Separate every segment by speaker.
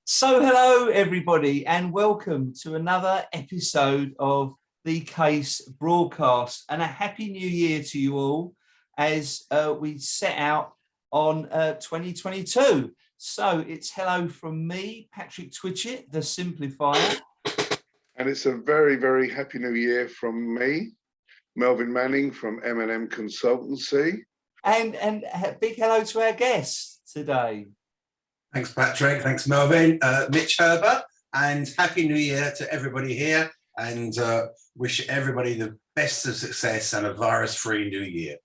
Speaker 1: So hello everybody and welcome to another episode of The Case broadcast, and a happy new year to you all as we set out on 2022. So it's hello from me, Patrick Twitchett, the Simplifier.
Speaker 2: And it's a very, very happy new year from me, Melvin Manning from M&M Consultancy.
Speaker 1: And a big hello to our guest today.
Speaker 3: Thanks, Patrick. Thanks, Melvin. Mitch Herbert, and Happy New Year to everybody here, and wish everybody the best of success and a virus-free New Year.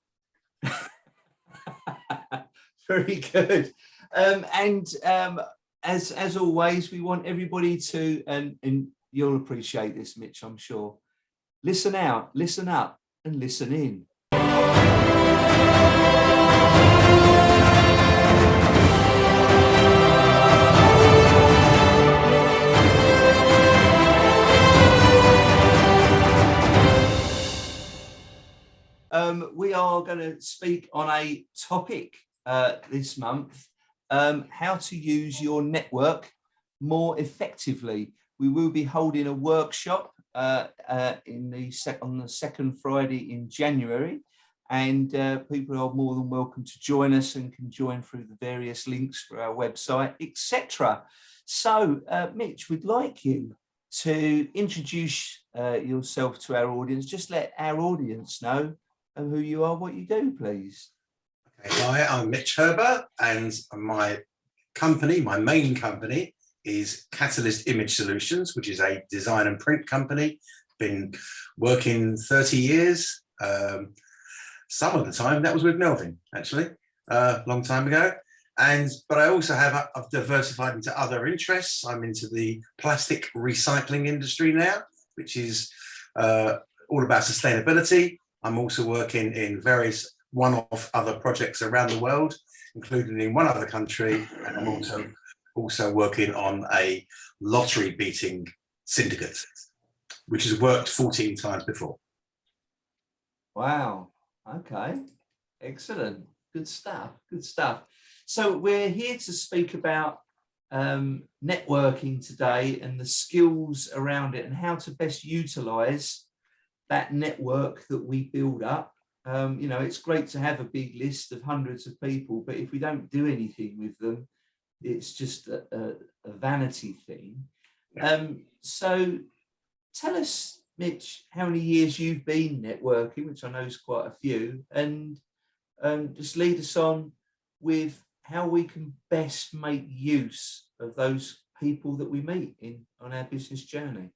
Speaker 1: Very good. As always, we want everybody to, and you'll appreciate this, Mitch, I'm sure, listen out, listen up, and listen in. We are going to speak on a topic this month, how to use your network more effectively. We will be holding a workshop on the second Friday in January, and people are more than welcome to join us and can join through the various links for our website, etc. So, Mitch, we'd like you to introduce yourself to our audience. Just let our audience know who you are, what you do, please.
Speaker 3: Okay, hi, I'm Mitch Herbert, and my company, my main company, is Catalyst Image Solutions, which is a design and print company. Been working 30 years. Some of the time that was with Melvin, actually, a long time ago. But I also I've diversified into other interests. I'm into the plastic recycling industry now, which is all about sustainability. I'm also working in various one-off other projects around the world, including in one other country, and I'm also working on a lottery beating syndicate, which has worked 14 times before.
Speaker 1: Wow. Okay. Excellent. Good stuff. Good stuff. So we're here to speak about networking today and the skills around it and how to best utilize that network that we build up. It's great to have a big list of hundreds of people, but if we don't do anything with them, it's just a vanity thing. So tell us, Mitch, how many years you've been networking, which I know is quite a few, and just lead us on with how we can best make use of those people that we meet on our business journey.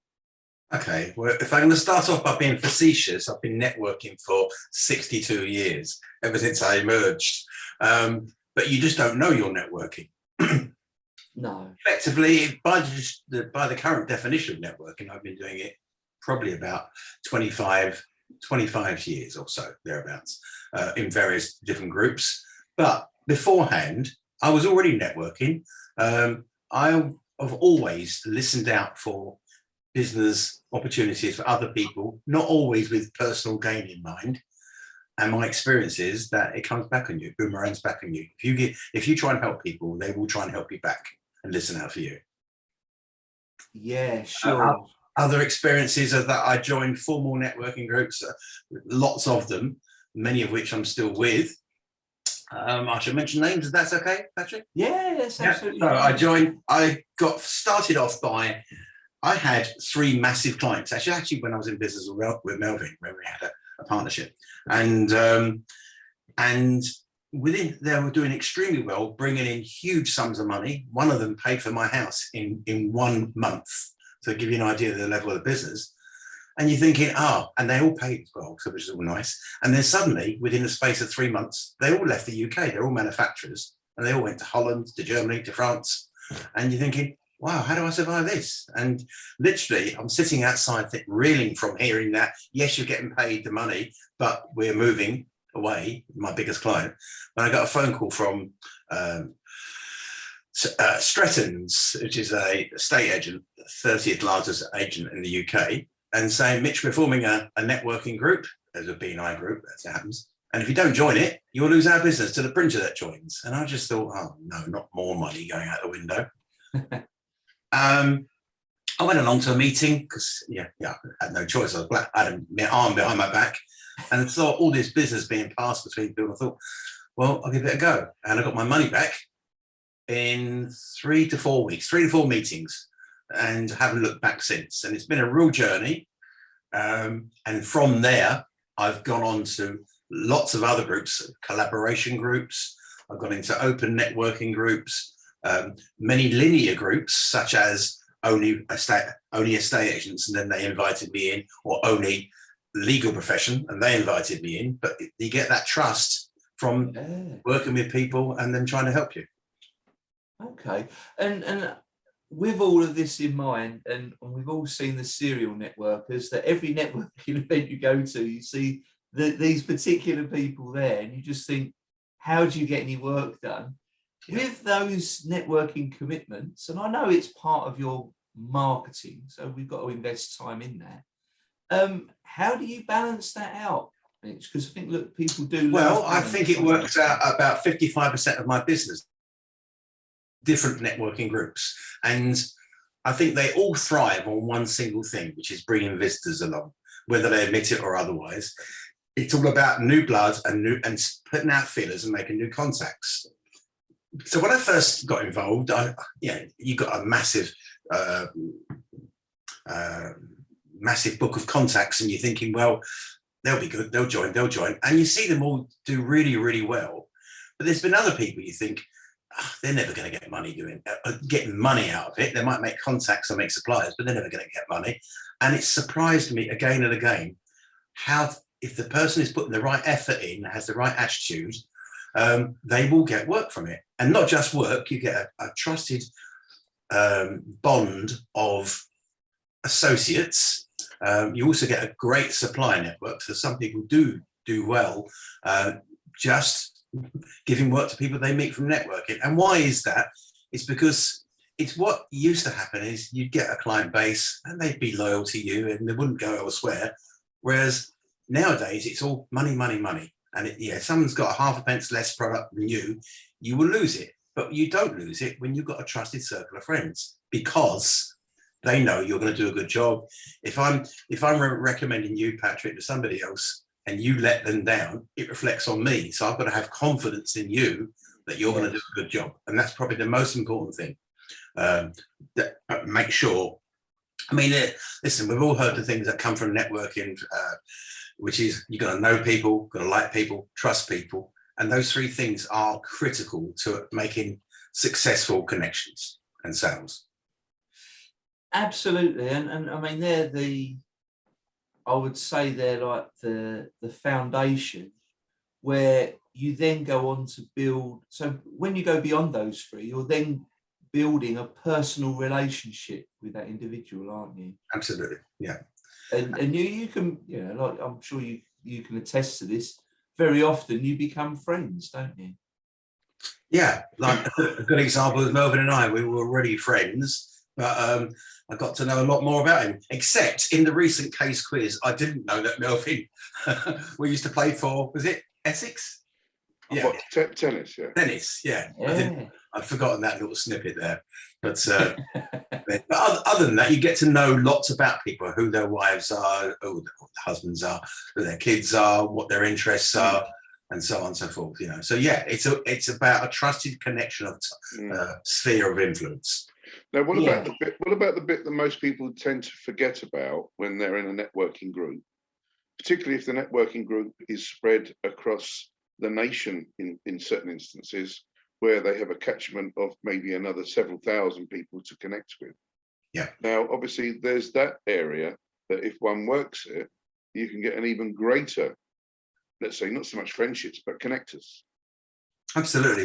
Speaker 3: Okay, well, if I'm going to start off by being facetious, I've been networking for 62 years, ever since I emerged. But you just don't know you're networking.
Speaker 1: No.
Speaker 3: Effectively, by the current definition of networking, I've been doing it probably about 25 years or so, thereabouts, in various different groups. But beforehand, I was already networking. I have always listened out for business opportunities for other people, not always with personal gain in mind. And my experience is that it comes back on you, boomerangs back on you. If you try and help people, they will try and help you back and listen out for you.
Speaker 1: Yeah, sure.
Speaker 3: Other experiences are that I joined formal networking groups, lots of them, many of which I'm still with. I should mention names, if that's okay, Patrick?
Speaker 1: Yeah, that's absolutely
Speaker 3: fine. So I got started off by, I had 3 massive clients, actually when I was in business with Melvin, where we had a partnership. And within, they were doing extremely well, bringing in huge sums of money. One of them paid for my house in 1 month, to give you an idea of the level of the business. And you're thinking, and they all paid as well, which is all nice. And then suddenly, within the space of 3 months, they all left the UK. They're all manufacturers, and they all went to Holland, to Germany, to France. And you're thinking, wow, how do I survive this? And literally, I'm sitting outside reeling from hearing that, yes, you're getting paid the money, but we're moving away, my biggest client. And I got a phone call from Stretton's, which is a estate agent, 30th largest agent in the UK, and saying, Mitch, we're forming a networking group. There's a B&I group, as it happens. And if you don't join it, you'll lose our business to the printer that joins. And I just thought, oh, no, not more money going out the window. I went along to a meeting because, I had no choice. I had my arm behind my back and saw all this business being passed between people. I thought, well, I'll give it a go. And I got my money back in 3 to 4 weeks, 3 to 4 meetings, and haven't looked back since. And it's been a real journey. And from there, I've gone on to lots of other groups, collaboration groups. I've gone into open networking groups, many linear groups, such as only estate agents, and then they invited me in, or only legal profession, and they invited me in. But you get that trust from working with people and then trying to help you.
Speaker 1: Okay, and with all of this in mind, and we've all seen the serial networkers, that every networking event you go to, you see these particular people there, and you just think, how do you get any work done? Yeah. With those networking commitments, and I know it's part of your marketing, so we've got to invest time in that. How do you balance that out, Mitch? Because I think, look, people do.
Speaker 3: Well, I think it works out about 55% of my business, different networking groups. And I think they all thrive on one single thing, which is bringing visitors along, whether they admit it or otherwise. It's all about new blood and putting out feelers and making new contacts. So when I first got involved, you got a massive book of contacts, and you're thinking, well, they'll be good, they'll join, and you see them all do really, really well. But there's been other people you think, they're never going to getting money out of it. They might make contacts or make suppliers, but they're never going to get money. And it surprised me again and again how, if the person is putting the right effort in, has the right attitude, they will get work from it. And not just work, you get a trusted bond of associates. You also get a great supply network. So some people do well just giving work to people they meet from networking. And why is that? It's because it's what used to happen is you'd get a client base and they'd be loyal to you and they wouldn't go elsewhere. Whereas nowadays it's all money. And if someone's got half a pence less product than you will lose it. But you don't lose it when you've got a trusted circle of friends, because they know you're going to do a good job. If I'm recommending you, Patrick, to somebody else, and you let them down, it reflects on me. So I've got to have confidence in you that you're going to do a good job. And that's probably the most important thing. Make sure, listen, we've all heard the things that come from networking, which is you've got to know people, got to like people, trust people. And those three things are critical to making successful connections and sales.
Speaker 1: Absolutely. And I mean, I would say they're like the foundation where you then go on to build. So when you go beyond those three, you're then building a personal relationship with that individual, aren't you?
Speaker 3: Absolutely. Yeah.
Speaker 1: And you can, like I'm sure you can attest to this, very often you become friends, don't you?
Speaker 3: Yeah. Like a good example is Melvin and I, we were already friends, but I got to know a lot more about him, except in the recent case quiz, I didn't know that Melvin, we used to play for, was it Essex?
Speaker 2: Yeah. What, tennis, yeah.
Speaker 3: Tennis, yeah. I'd forgotten that little snippet there. But but other than that, you get to know lots about people, who their wives are, who their husbands are, who their kids are, what their interests are, and so on and so forth. So yeah, it's about a trusted connection of sphere of influence.
Speaker 2: Now, what about the bit that most people tend to forget about when they're in a networking group, particularly if the networking group is spread across the nation in certain instances, where they have a catchment of maybe another several thousand people to connect with.
Speaker 3: Yeah.
Speaker 2: Now, obviously, there's that area that if one works it, you can get an even greater, let's say, not so much friendships, but connectors.
Speaker 3: Absolutely.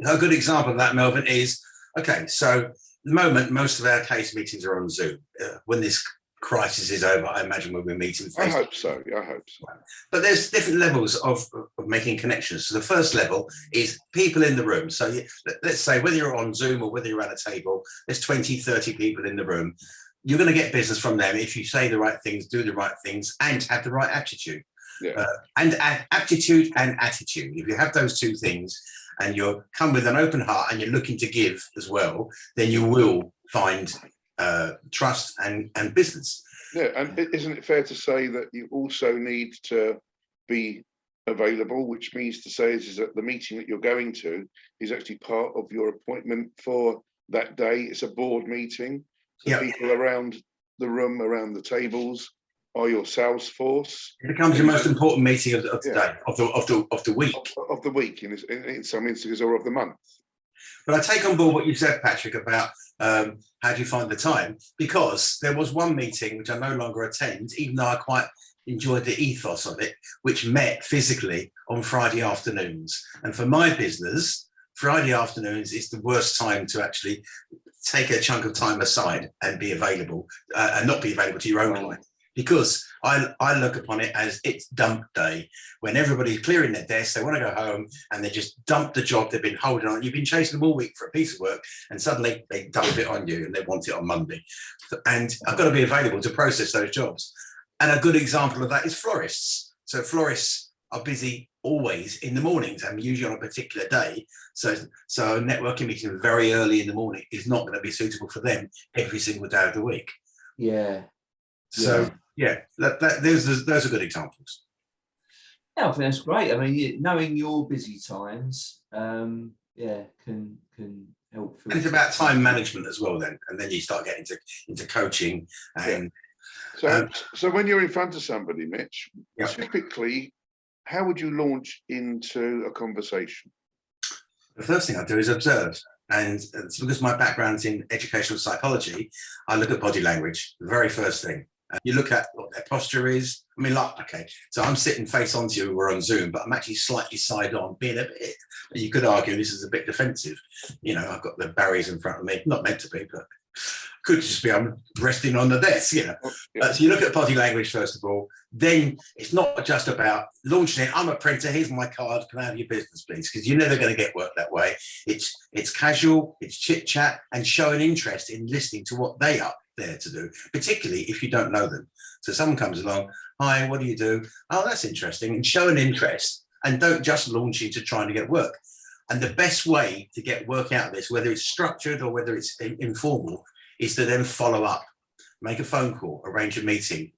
Speaker 3: A good example of that, Melvin, is, okay, so at the moment, most of our case meetings are on Zoom. When this crisis is over, I imagine we'll be meeting face.
Speaker 2: I hope so.
Speaker 3: But there's different levels of making connections. So the first level is people in the room. So let's say whether you're on Zoom or whether you're at a table, there's 20, 30 people in the room. You're going to get business from them if you say the right things, do the right things, and have the right attitude.
Speaker 2: Yeah.
Speaker 3: And aptitude and attitude. If you have those two things and you come with an open heart and you're looking to give as well, then you will find trust and business.
Speaker 2: Yeah, and isn't it fair to say that you also need to be available, which means to say is that the meeting that you're going to is actually part of your appointment for that day. It's a board meeting. The people around the room, around the tables, are your sales force.
Speaker 3: It becomes your most important meeting of the day, of the week.
Speaker 2: Of the week, in some instances, or of the month.
Speaker 3: But I take on board what you said, Patrick, about how do you find the time? Because there was one meeting which I no longer attend, even though I quite enjoyed the ethos of it, which met physically on Friday afternoons. And for my business, Friday afternoons is the worst time to actually take a chunk of time aside and be available, and not be available to your own client. Because I look upon it as it's dump day, when everybody's clearing their desks, they want to go home, and they just dump the job they've been holding on. You've been chasing them all week for a piece of work, and suddenly they dump it on you and they want it on Monday. And I've got to be available to process those jobs. And a good example of that is florists. So florists are busy always in the mornings, and usually on a particular day. So a networking meeting very early in the morning is not going to be suitable for them every single day of the week.
Speaker 1: Yeah.
Speaker 3: So those are good examples.
Speaker 1: Yeah, I think that's great. I mean, knowing your busy times, can help.
Speaker 3: And it's about time management as well, then, and then you start getting into coaching. And
Speaker 2: so when you're in front of somebody, Mitch, typically, how would you launch into a conversation?
Speaker 3: The first thing I do is observe. And it's because my background's in educational psychology, I look at body language, the very first thing. You look at what their posture is. I mean, so I'm sitting face onto you, we're on Zoom, but I'm actually slightly side on, being a bit, you could argue this is a bit defensive. You know, I've got the barriers in front of me, not meant to be, but could just be I'm resting on the desk, you know. So you look at body language, first of all, then it's not just about launching it. I'm a printer, here's my card, can I have your business, please? Because you're never going to get work that way. It's casual, it's chit chat, and showing interest in listening to what they are there to do, particularly if you don't know them. So someone comes along, hi, what do you do? Oh, that's interesting. And show an interest, and don't just launch into trying to get work. And the best way to get work out of this, whether it's structured or whether it's informal, is to then follow up, make a phone call, arrange a meeting,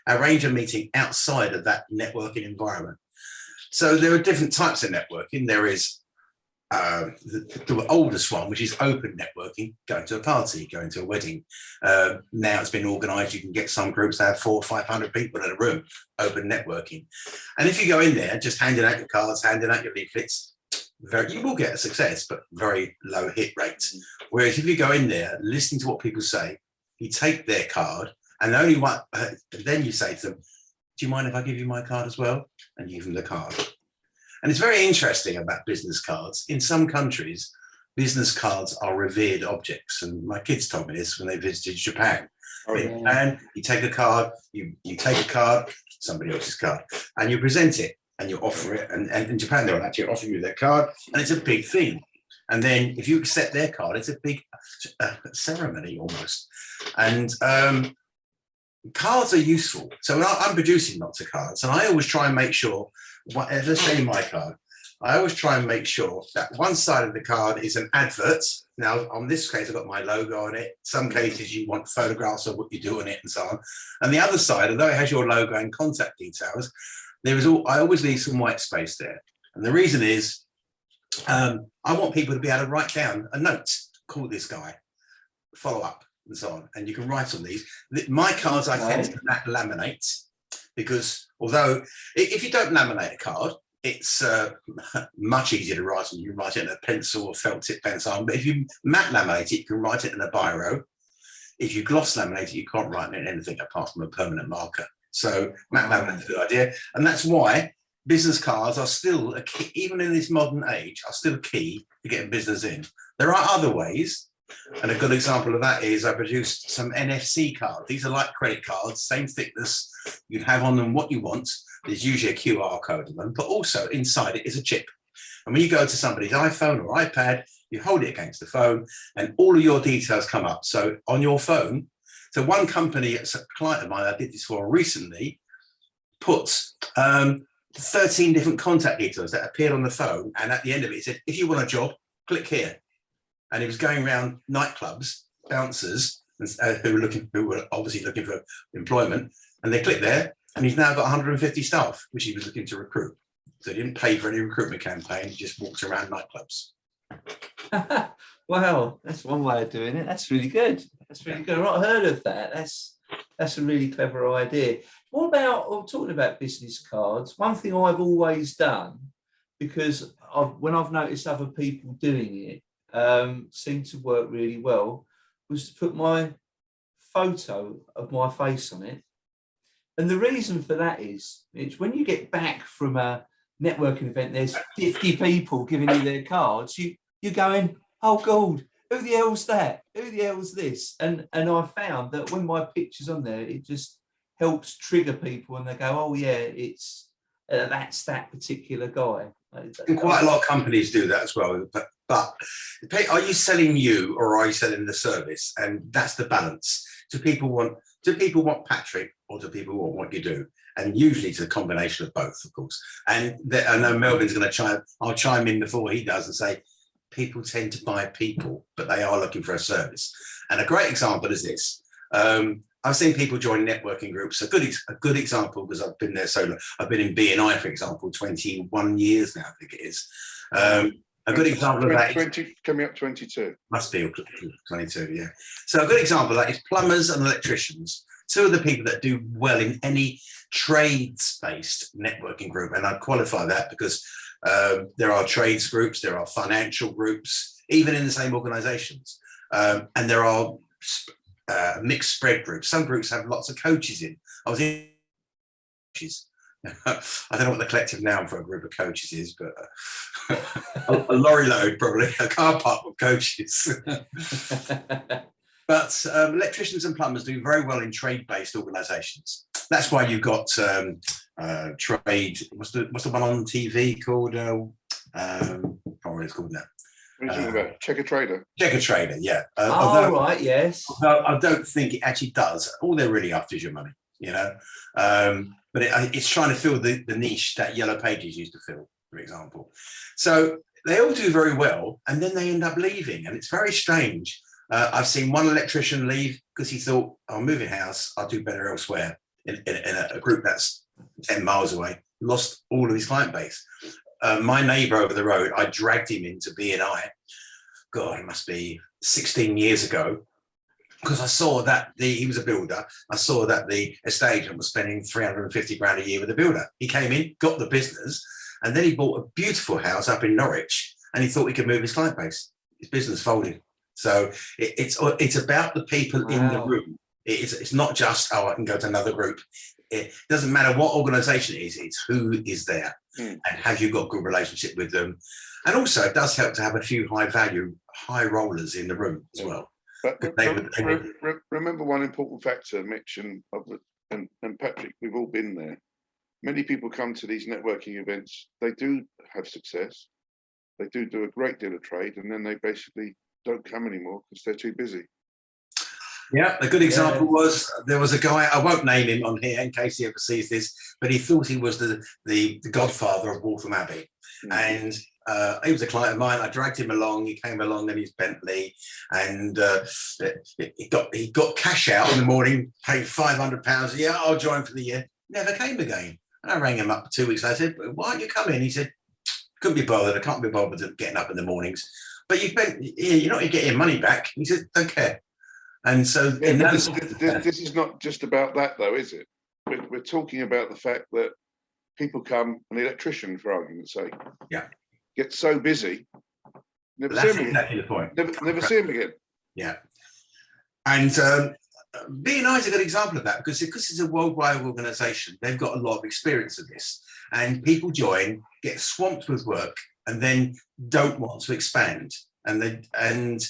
Speaker 3: arrange a meeting outside of that networking environment. So there are different types of networking. There is the oldest one, which is open networking, going to a party, going to a wedding. Now it's been organized. You can get some groups that have 400 or 500 people in a room, open networking. And if you go in there, just handing out your cards, handing out your leaflets, you will get a success, but very low hit rates. Whereas if you go in there, listening to what people say, you take their card, and then you say to them, do you mind if I give you my card as well? And you give them the card. And it's very interesting about business cards. In some countries, business cards are revered objects. And my kids told me this when they visited Japan. In Japan, you take a card, you take a card, somebody else's card, and you present it and you offer it. And in Japan, they'll actually offer you their card, and it's a big thing. And then if you accept their card, it's a big ceremony almost. And cards are useful. So I'm producing lots of cards, and I always try and make sure, let's say my card, I always try and make sure that one side of the card is an advert. Now, on this case, I've got my logo on it. Some cases you want photographs of what you do on it and so on. And the other side, although it has your logo and contact details, I always leave some white space there. And the reason is, I want people to be able to write down a note, call this guy, follow up, and so on. And you can write on these. My cards I tend to laminate, because although if you don't laminate a card, it's much easier to write on. You write it in a pencil or felt tip pencil. But if you matte laminate it, you can write it in a biro. If you gloss laminate it, you can't write in anything apart from a permanent marker. So matte laminate is a good idea. And that's why business cards are still a key, even in this modern age, are still key to getting business in. There are other ways. And a good example of that is I produced some Nfc cards. These are like credit cards, same thickness. You have on them what you want. There's usually a QR code on them, but also inside it is a chip. And when you go to somebody's iPhone or iPad, you hold it against the phone and all of your details come up. So on your phone, so one company, a client of mine I did this for recently, puts 13 different contact details that appeared on the phone. And at the end of it, it said, if you want a job, click here. And he was going around nightclubs bouncers who were obviously looking for employment, and they clicked there, and he's now got 150 staff, which he was looking to recruit. So he didn't pay for any recruitment campaign; he just walked around nightclubs.
Speaker 1: Wow, that's one way of doing it. That's really good. That's really good. I've not heard of that. That's a really clever idea. What about talking about business cards? One thing I've always done, because when I've noticed other people doing it, seemed to work really well, was to put my photo of my face on it. And the reason for that is, it's when you get back from a networking event, there's 50 people giving you their cards. You're going, oh God, who the hell's that? Who the hell's this? And I found that when my picture's on there, it just helps trigger people, and they go, oh yeah, it's that's that particular guy.
Speaker 3: And quite a lot of companies do that as well. But are you selling you, or are you selling the service? And that's the balance. Do people want Patrick, or do people want what you do? And usually it's a combination of both, of course. And I know Melvin's going to I'll chime in before he does and say, people tend to buy people, but they are looking for a service. And a great example is this. I've seen people join networking groups. A good example, because I've been there so long. I've been in BNI, for example, 21 years now, I think it is. A good example of that is,
Speaker 2: coming up 22.
Speaker 3: Must be 22, yeah. So a good example of that is plumbers and electricians. Two of the people that do well in any trades-based networking group. And I'd qualify that because there are trades groups, there are financial groups, even in the same organizations. And there are mixed spread groups. Some groups have lots of coaches in. I was in coaches. I don't know what the collective noun for a group of coaches is, but a lorry load, probably, a car park of coaches. But electricians and plumbers do very well in trade-based organisations. That's why you've got trade. What's the one on TV called? I can't remember what it's called now.
Speaker 2: What are you talking about? Checker Trader.
Speaker 3: Checker Trader, yeah.
Speaker 1: Right, yes.
Speaker 3: I don't think it actually does. All they're really after is your money, you know. But it's trying to fill the niche that Yellow Pages used to fill, for example. So they all do very well, and then they end up leaving, and it's very strange. I've seen one electrician leave because he thought, I'm moving house, I'll do better elsewhere, in a group that's 10 miles away, lost all of his client base. My neighbour over the road, I dragged him into BNI. God, it must be 16 years ago, because I saw that he was a builder. I saw that the estate agent was spending 350 grand a year with a builder. He came in, got the business, and then he bought a beautiful house up in Norwich, and he thought he could move his client base. His business folded. So it's about the people in the room. It's not just, I can go to another group. It doesn't matter what organisation it is, it's who is there and have you got a good relationship with them. And also it does help to have a few high rollers in the room as well.
Speaker 2: But remember one important factor, Mitch and Patrick, we've all been there. Many people come to these networking events, they do have success, they do a great deal of trade, and then they basically don't come anymore because they're too busy.
Speaker 3: Yeah, a good example was, there was a guy, I won't name him on here in case he ever sees this, but he thought he was the godfather of Waltham Abbey. And he was a client of mine. I dragged him along. He came along in his Bentley, and he got cash out in the morning, paid £500. Yeah, I'll join for the year. Never came again. And I rang him up 2 weeks later. I said, why aren't you coming? He said, couldn't be bothered. I can't be bothered getting up in the mornings. But you're not getting your money back. He said, don't care. And so
Speaker 2: this is not just about that, though, is it? We're talking about the fact that people come, an electrician, for argument's sake, get so busy, never see him again. Exactly the point. Never see him again.
Speaker 3: Yeah. And BNI is a good example of that, because it's a worldwide organisation. They've got a lot of experience of this, and people join, get swamped with work, and then don't want to expand. And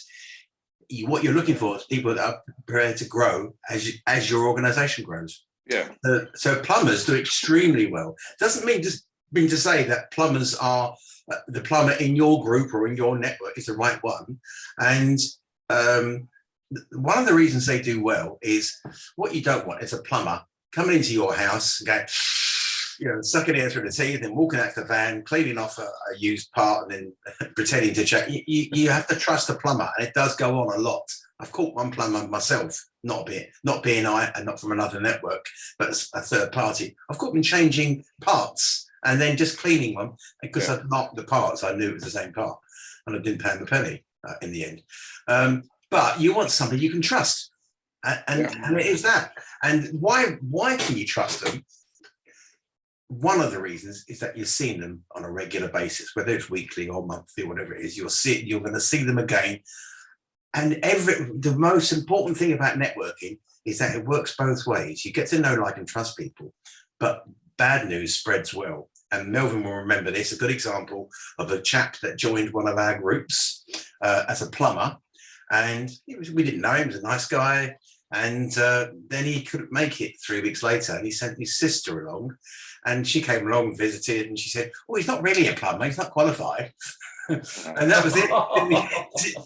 Speaker 3: what you're looking for is people that are prepared to grow as your organisation grows.
Speaker 2: Yeah.
Speaker 3: So plumbers do extremely well. Doesn't mean to say that plumbers are the plumber in your group or in your network is the right one. And one of the reasons they do well is, what you don't want is a plumber coming into your house, going, sucking air through the teeth, and walking out to the van, cleaning off a used part, and then pretending to check. You have to trust the plumber, and it does go on a lot I've caught one plumber myself, not being I and not from another network, but as a third party. I've caught them changing parts and then just cleaning them because I'd marked the parts. I knew it was the same part, and I didn't pay them a penny in the end. But you want somebody you can trust, and it is that. And why can you trust them? One of the reasons is that you've seen them on a regular basis, whether it's weekly or monthly, whatever it is. You're going to see them again. And the most important thing about networking is that it works both ways. You get to know, like, and trust people, but bad news spreads well. And Melvin will remember this, a good example of a chap that joined one of our groups as a plumber. And we didn't know him, he was a nice guy. And then he couldn't make it 3 weeks later, and he sent his sister along, and she came along and visited, and she said, "Oh, he's not really a plumber, he's not qualified." And that was it.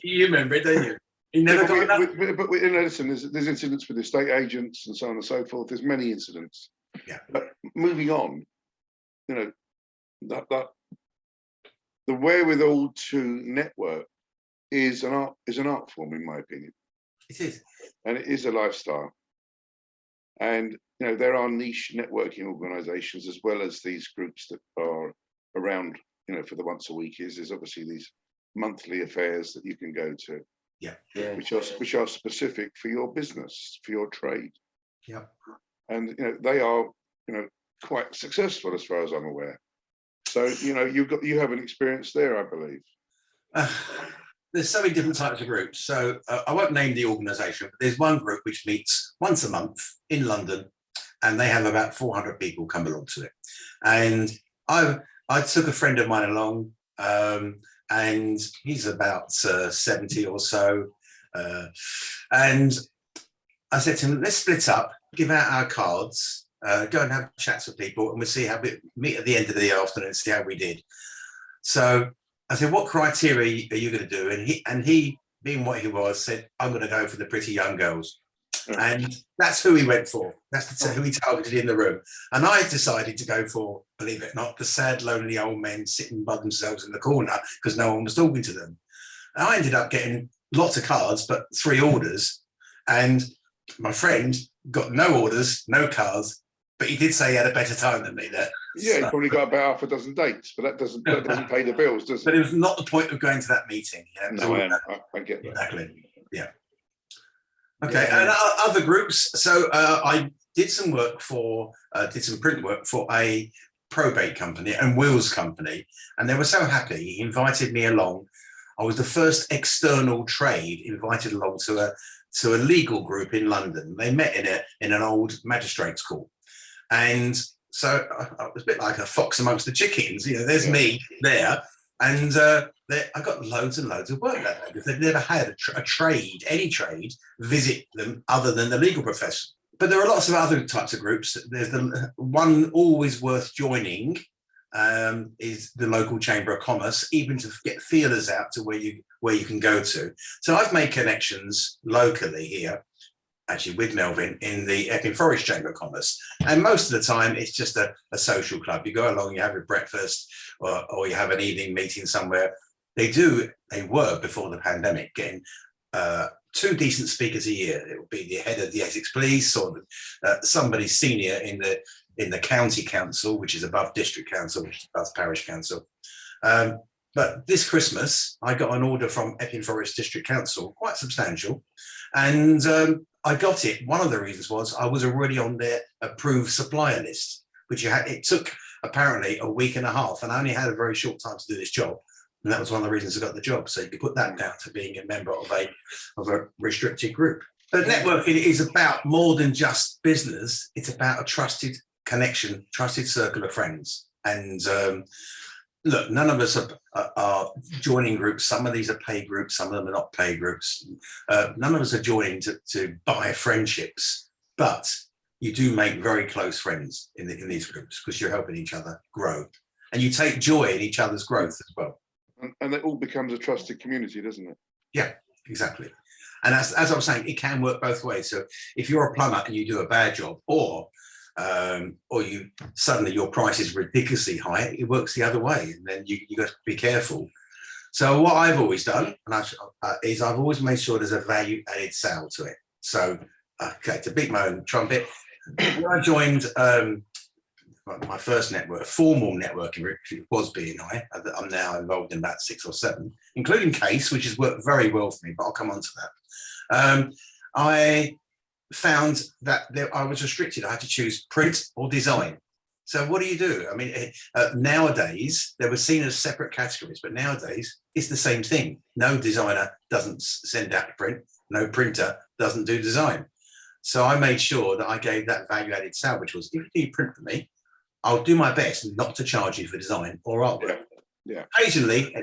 Speaker 3: You remember it, don't you? He never got enough.
Speaker 2: But listen, there's incidents with estate agents and so on and so forth. There's many incidents.
Speaker 3: Yeah.
Speaker 2: But moving on, you know, that the wherewithal to network is an art form, in my opinion.
Speaker 3: It is.
Speaker 2: And it is a lifestyle. And you know, there are niche networking organizations as well as these groups that are around, you know, for the once a week there's obviously these monthly affairs that you can go to.
Speaker 3: Yeah.
Speaker 2: Which are specific for your business, for your trade.
Speaker 3: Yeah.
Speaker 2: And you know, they are, you know, quite successful as far as I'm aware. So, you know, you have an experience there, I believe.
Speaker 3: There's so many different types of groups. So I won't name the organisation, but there's one group which meets once a month in London, and they have about 400 people come along to it. And I took a friend of mine along, and he's about 70 or so. And I said to him, let's split up, give out our cards, go and have chats with people, and we'll see how we meet at the end of the afternoon and see how we did. So I said, what criteria are you going to do? And he, being what he was, said, I'm going to go for the pretty young girls. And that's who he went for. That's who he targeted in the room. And I decided to go for, believe it or not, the sad, lonely old men sitting by themselves in the corner because no one was talking to them. And I ended up getting lots of cards, but 3 orders. And my friend got no orders, no cards, but he did say he had a better time than me there.
Speaker 2: Yeah, he probably got about half a dozen dates, but that doesn't pay the bills, does it?
Speaker 3: But it was not the point of going to that meeting.
Speaker 2: No, I get that.
Speaker 3: Exactly. Yeah. Okay, and other groups. So I did some work did some print work for a probate company and wills company, and they were so happy. He invited me along. I was the first external trade invited along to a legal group in London. They met in an old magistrate's court, and so I was a bit like a fox amongst the chickens. You know, there's me there, and I got loads and loads of work that day because they've never had any trade visit them other than the legal profession. But there are lots of other types of groups. There's the one always worth joining is the local Chamber of Commerce, even to get feelers out to where you can go to. So I've made connections locally here, actually with Melvin, in the Epping Forest Chamber of Commerce. And most of the time, it's just a social club. You go along, you have your breakfast, or you have an evening meeting somewhere. They were before the pandemic getting 2 decent speakers a year. It would be the head of the Essex Police or somebody senior in the county council, which is above district council, which is above parish council. But this Christmas, I got an order from Epping Forest District Council, quite substantial, and I got it. One of the reasons was I was already on their approved supplier list, which it took apparently a week and a half, and I only had a very short time to do this job. And that was one of the reasons I got the job. So you could put that down to being a member of a restricted group. But networking is about more than just business. It's about a trusted connection, trusted circle of friends. And look, none of us are joining groups. Some of these are paid groups. Some of them are not paid groups. None of us are joining to buy friendships. But you do make very close friends in these groups because you're helping each other grow. And you take joy in each other's growth as well.
Speaker 2: And it all becomes a trusted community, doesn't it?
Speaker 3: Yeah, exactly. And as I was saying, it can work both ways. So if you're a plumber and you do a bad job, or you suddenly your price is ridiculously high, it works the other way. And then you got to be careful So what I've always done, is I've always made sure there's a value added sale to it. So, okay, to beat my own trumpet, when I joined my first formal networking group, it was BNI. I'm now involved in about 6 or 7, including Case, which has worked very well for me, but I'll come on to that. I found that I was restricted. I had to choose print or design. So what do you do? I mean, nowadays, they were seen as separate categories, but nowadays it's the same thing. No designer doesn't send out print. No printer doesn't do design. So I made sure that I gave that value-added sale, which was, if you print for me, I'll do my best not to charge you for design or artwork.
Speaker 2: Yeah.
Speaker 3: Occasionally,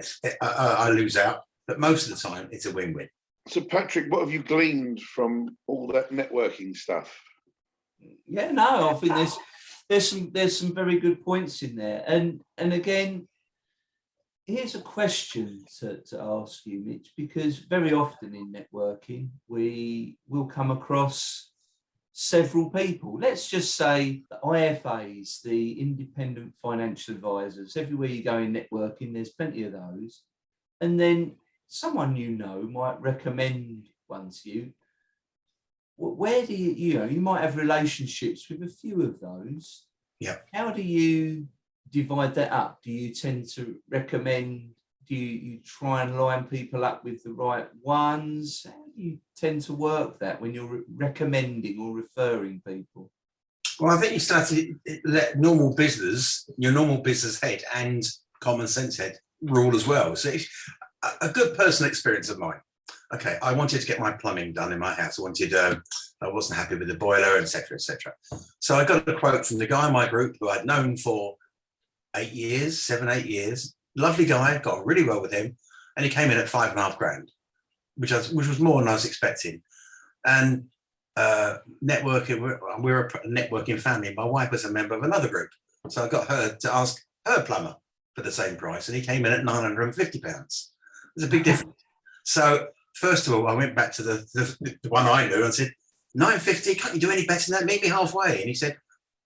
Speaker 3: I lose out, but most of the time, it's a win-win.
Speaker 2: So, Patrick, what have you gleaned from all that networking stuff?
Speaker 1: Yeah, no, I think there's some very good points in there, and again, here's a question to ask you, Mitch, because very often in networking we will come across several people. Let's just say the IFAs, the independent financial advisors. Everywhere you go in networking, there's plenty of those, and then someone might recommend one to you. Where do you might have relationships with a few of those.
Speaker 3: Yeah.
Speaker 1: How do you divide that up? Do you tend to recommend, do you try and line people up with the right ones? How do you tend to work that when you're recommending or referring people?
Speaker 3: Well, I think you start to let your normal business head and common sense head rule as well. So a good personal experience of mine. Okay, I wanted to get my plumbing done in my house. I wasn't happy with the boiler, etc., etc. So I got a quote from the guy in my group who I'd known for 8 years, 7, 8 years. Lovely guy, got really well with him, and he came in at $5,500, which was more than I was expecting. And networking, we're a networking family. My wife was a member of another group, so I got her to ask her plumber for the same price, and he came in at £950. There's a big difference. So first of all, I went back to the one I knew and said, $950, can't you do any better than that? Meet me halfway. And he said,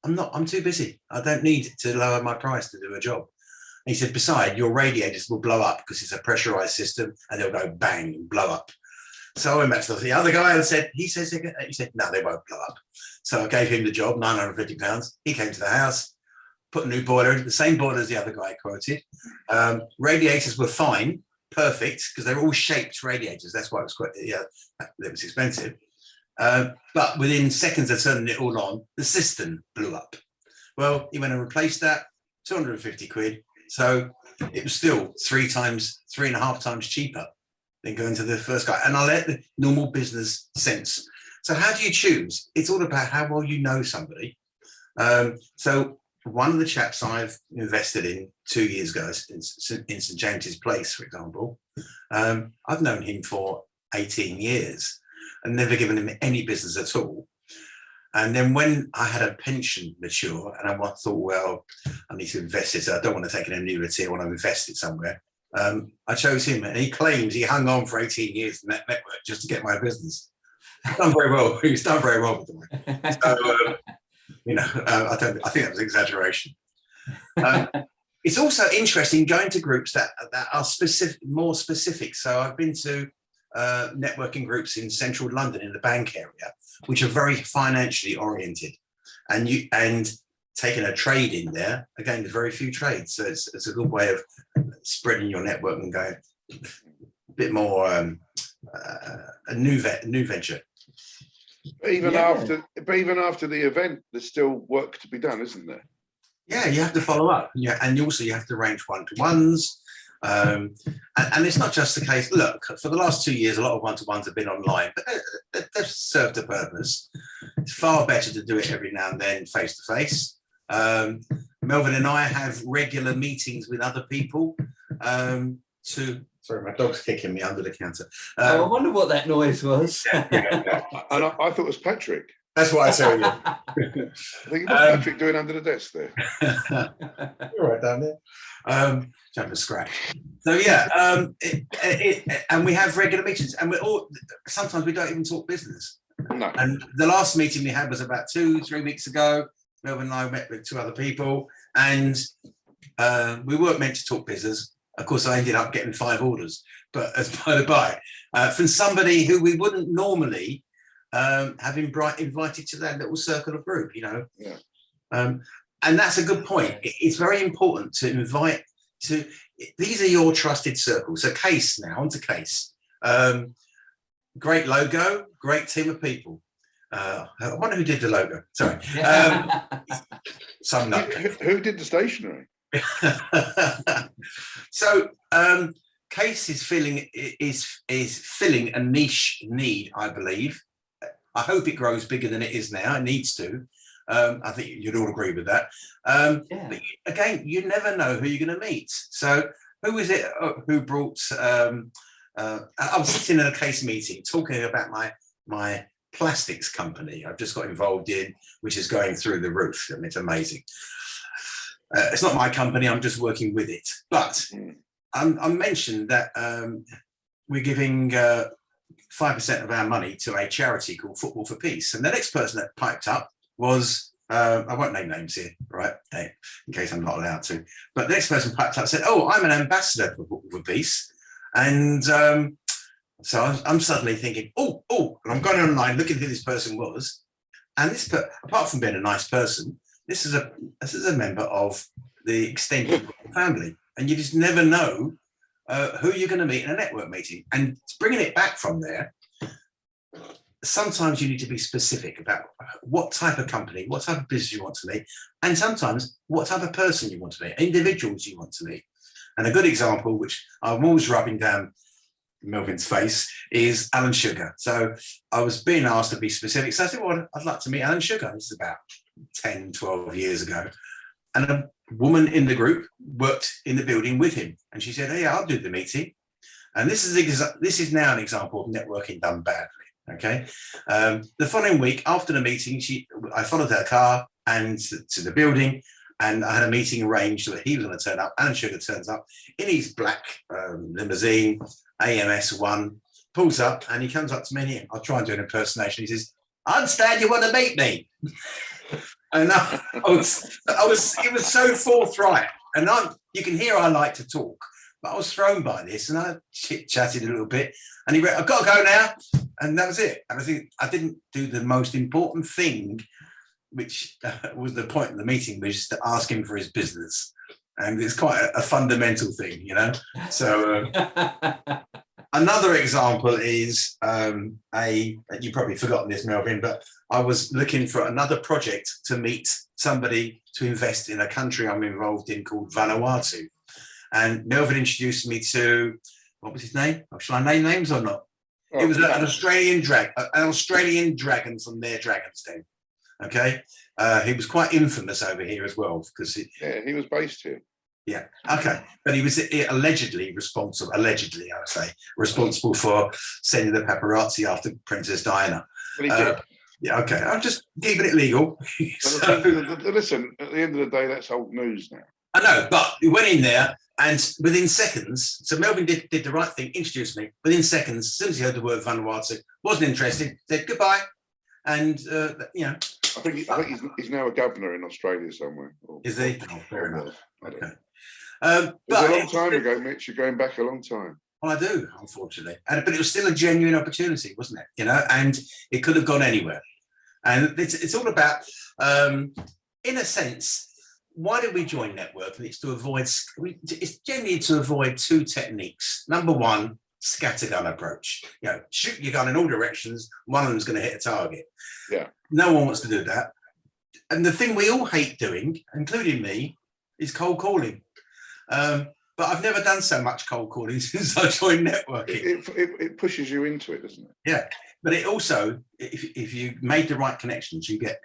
Speaker 3: I'm too busy. I don't need to lower my price to do a job. And he said, besides, your radiators will blow up because it's a pressurized system and they'll go bang and blow up. So I went back to the other guy and said, he said, no, they won't blow up. So I gave him the job, £950. He came to the house, put a new boiler in, the same boiler as the other guy quoted. Radiators were fine, perfect, because they're all shaped radiators. That's why it was it was expensive. But within seconds of turning it all on, the system blew up. Well, he went and replaced that, 250 quid. So it was still 3.5 times cheaper than going to the first guy. And I let the normal business sense. So how do you choose? It's all about how well you know somebody. So one of the chaps I've invested in 2 years ago in St. James's Place, for example, I've known him for 18 years and never given him any business at all. And then when I had a pension mature and I thought, well, I need to invest it. So I don't want to take an annuity. I want to invest it somewhere. I chose him, and he claims he hung on for 18 years in that network just to get my business. He's done very well. He's done very well with the way. So, I think that was exaggeration. It's also interesting going to groups that are more specific. So I've been to networking groups in central London in the bank area, which are very financially oriented, and taking a trade in there. Again, there's very few trades, so it's a good way of spreading your network and going a bit more a new venture.
Speaker 2: Even after the event, there's still work to be done, isn't there?
Speaker 3: Yeah, you have to follow up. Yeah, and also you have to arrange one-to-ones. And it's not just the case. Look, for the last 2 years, a lot of one-to-ones have been online, but they've served a purpose. It's far better to do it every now and then, face-to-face. Melvin and I have regular meetings with other people Sorry, my dog's kicking me under the counter.
Speaker 1: I wonder what that noise was.
Speaker 2: And I thought it was Patrick.
Speaker 3: That's what I said.
Speaker 2: I think it was Patrick doing under the desk there.
Speaker 3: You're right down there. Jumping scratch. So yeah, and we have regular meetings, and sometimes we don't even talk business.
Speaker 2: No.
Speaker 3: And the last meeting we had was about 2-3 weeks ago. Melvin and I met with 2 other people, and we weren't meant to talk business, Of course, I ended up getting 5 orders, but as by the by, from somebody who we wouldn't normally have invited to that little circle of group, you know.
Speaker 2: Yeah.
Speaker 3: And that's a good point. It's very important to invite to, these are your trusted circles. So Case now, onto Case. Great logo, great team of people. I wonder who did the logo. Sorry. Some nut.
Speaker 2: Who did the stationery?
Speaker 3: So Case is filling a niche need, I believe. I hope it grows bigger than it is now. It needs to. I think you'd all agree with that. But again, you never know who you're going to meet. So who is it who brought? I was sitting in a Case meeting talking about my plastics company I've just got involved in, which is going through the roof. I mean, it's amazing. It's not my company. I'm just working with it. But I mentioned that we're giving 5% of our money to a charity called Football for Peace. And the next person that piped up was, I won't name names here, right? In case I'm not allowed to. But the next person piped up and said, oh, I'm an ambassador for Football for Peace. And so I'm suddenly thinking, oh, and I'm going online looking who this person was. And apart from being a nice person, this is a member of the extended family. And you just never know who you're going to meet in a network meeting. And bringing it back from there, sometimes you need to be specific about what type of company, what type of business you want to meet, and sometimes what type of person you want to meet, individuals you want to meet. And a good example, which I'm always rubbing down Melvin's face, is Alan Sugar. So I was being asked to be specific. So I said, well, I'd like to meet Alan Sugar. This is about 10, 12 years ago. And a woman in the group worked in the building with him. And she said, hey, I'll do the meeting. And this is now an example of networking done badly. Okay. The following week after the meeting, I followed her car and to the building, and I had a meeting arranged that he was going to turn up. Alan Sugar turns up in his black limousine, AMS1, pulls up, and he comes up to me. I'll try and do an impersonation. He says, I understand you want to meet me. And it was so forthright. And you can hear I like to talk, but I was thrown by this, and I chit-chatted a little bit. And he went, I've got to go now. And that was it. And I think I didn't do the most important thing, which was the point of the meeting, was just to ask him for his business. And it's quite a fundamental thing, you know. So another example is you've probably forgotten this, Melvin, but I was looking for another project to meet somebody to invest in a country I'm involved in called Vanuatu. And Melvin introduced me to, what was his name? Shall I name names or not? It was an Australian dragon from their Dragon's Den. Okay, he was quite infamous over here as well because
Speaker 2: he was based here.
Speaker 3: Yeah, okay, but he was allegedly responsible. Allegedly, I would say responsible for sending the paparazzi after Princess Diana.
Speaker 2: Well, he did.
Speaker 3: Yeah, okay. I'm just keeping it legal.
Speaker 2: So, listen, at the end of the day, that's old news now.
Speaker 3: I know, but we went in there, and within seconds, so Melvin did the right thing, introduced me. Within seconds, as soon as he heard the word Vanuatu, wasn't interested, said goodbye, and you know.
Speaker 2: I think he's now a governor in Australia somewhere.
Speaker 3: Is he? Oh, fair enough. Okay.
Speaker 2: But a long time ago, Mitch. You're going back a long time.
Speaker 3: Well, I do, unfortunately, but it was still a genuine opportunity, wasn't it? You know, and it could have gone anywhere. And it's all about, in a sense, why did we join networking? It's generally to avoid 2 techniques. Number one, scattergun approach. You know, shoot your gun in all directions. One of them's going to hit a target.
Speaker 2: Yeah.
Speaker 3: No one wants to do that. And the thing we all hate doing, including me, is cold calling. But I've never done so much cold calling since I joined networking.
Speaker 2: It pushes you into it, doesn't it?
Speaker 3: Yeah, but it also, if you made the right connections, you get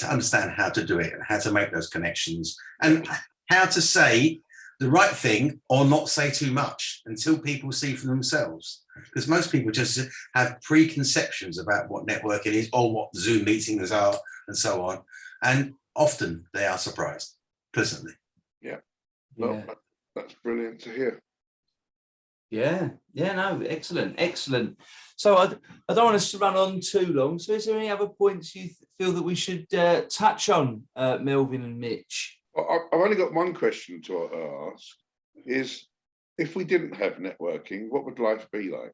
Speaker 3: to understand how to do it and how to make those connections and how to say the right thing or not say too much until people see for themselves. Because most people just have preconceptions about what networking is or what Zoom meetings are and so on. And often they are surprised, pleasantly.
Speaker 2: Yeah. Well, that's brilliant to hear.
Speaker 1: Yeah, no, excellent. So I don't want us to run on too long. So is there any other points you feel that we should touch on, Melvin and Mitch?
Speaker 2: I've only got one question to ask. Is if we didn't have networking, what would life be like?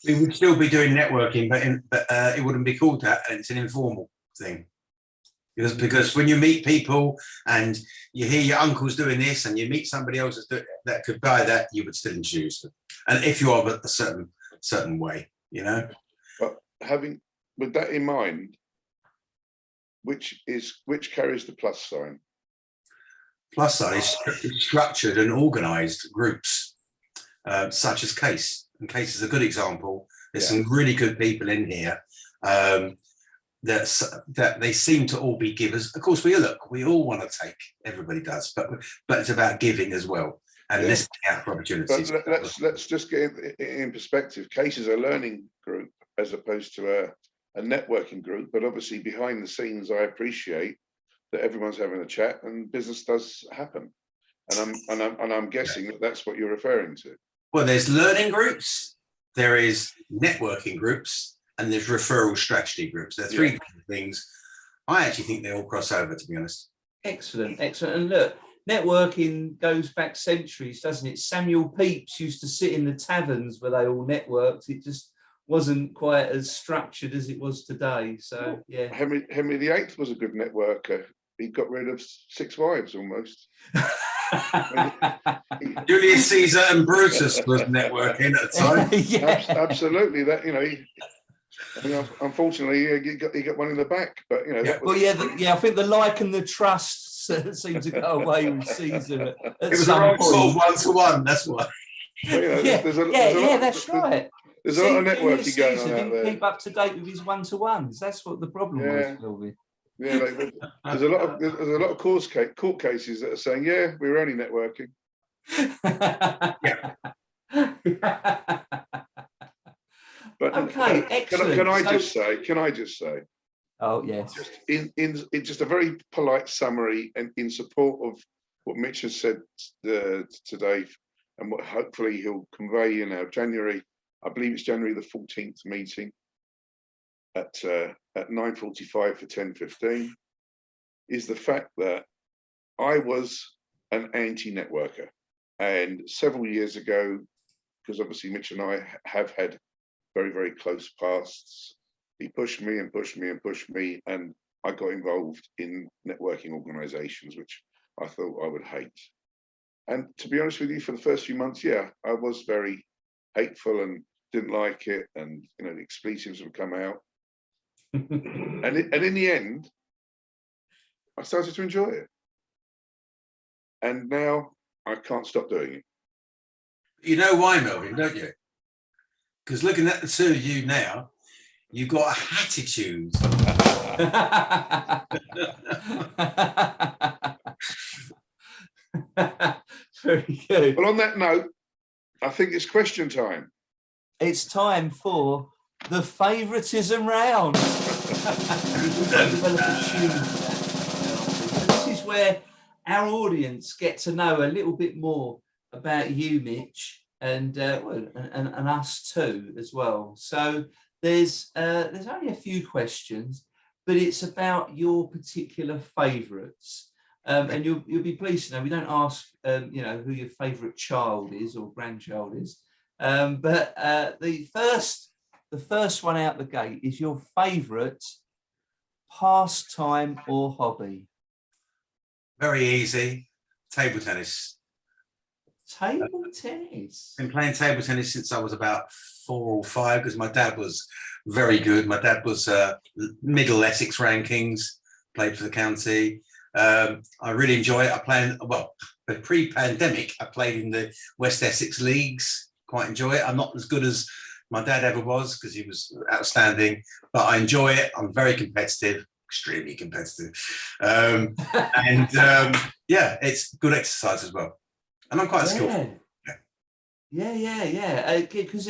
Speaker 3: We would still be doing networking, but it wouldn't be called that. And it's an informal thing. Because when you meet people and you hear your uncle's doing this and you meet somebody else that could buy that, you would still introduce them. And if you are a certain way, you know.
Speaker 2: But with that in mind, which carries the plus sign?
Speaker 3: Plus sign is structured and organised groups, such as Case. And Case is a good example. There's some really good people in here. That they seem to all be givers. Of course, we all want to take. Everybody does, but it's about giving as well and listening out for opportunities.
Speaker 2: But let's just get in perspective. Case is a learning group as opposed to a networking group. But obviously, behind the scenes, I appreciate that everyone's having a chat and business does happen. And I'm guessing that that's what you're referring to.
Speaker 3: Well, there's learning groups, there is networking groups, and there's referral strategy groups. There are three different things. I actually think they all cross over, to be honest.
Speaker 1: Excellent. And look, networking goes back centuries, doesn't it? Samuel Pepys used to sit in the taverns where they all networked. It just wasn't quite as structured as it was today. So, yeah.
Speaker 2: Henry VIII was a good networker. He got rid of 6 wives almost.
Speaker 3: Julius Caesar and Brutus was networking at the time.
Speaker 2: Absolutely. That, you know, unfortunately, he got one in the back. But you know,
Speaker 1: I think the like and the trust seemed to go away with Caesar.
Speaker 3: It was a wrong sort of 1-to-1. That's why.
Speaker 2: Well,
Speaker 1: That's right.
Speaker 2: There's a lot of networking going on out there.
Speaker 1: Keep up to date with his 1-to-1s. That's what the problem was, Philby.
Speaker 2: Yeah, there's a lot of court cases that are saying, yeah, we were only networking. But
Speaker 1: okay, excellent.
Speaker 2: Can I just say?
Speaker 1: Oh yes.
Speaker 2: Just in just a very polite summary and in support of what Mitch has said today, and what hopefully he'll convey in our January. I believe it's January the 14th meeting at 9:45 for 10:15, is the fact that I was an anti-networker, and several years ago, because obviously Mitch and I have had very, very close pasts, he pushed me and pushed me and pushed me, and I got involved in networking organizations, which I thought I would hate. And to be honest with you, for the first few months, I was very hateful and didn't like it, and you know, the expletives would come out. and in the end, I started to enjoy it, and now I can't stop doing it.
Speaker 3: You know why, Melvin, don't you? Because looking at the two of you now, you've got a attitude.
Speaker 1: Very good.
Speaker 2: Well, on that note, I think it's question time.
Speaker 1: It's time for the favouritism round. This is where our audience get to know a little bit more about you, Mitch, and us too as well. So there's only a few questions, but it's about your particular favourites. And you'll be pleased to know we don't ask who your favourite child is or grandchild is. But the first one out the gate is your favourite pastime or hobby.
Speaker 3: Very easy. Table tennis.
Speaker 1: Table tennis.
Speaker 3: Been playing table tennis since I was about 4 or 5, because my dad was very good. My dad was middle Essex rankings, played for the county. I really enjoy it. I play pre-pandemic, I played in the West Essex leagues. Quite enjoy it. I'm not as good as my dad ever was, because he was outstanding, but I enjoy it. I'm very competitive, extremely competitive. It's good exercise as well. And I'm quite skillful.
Speaker 1: Because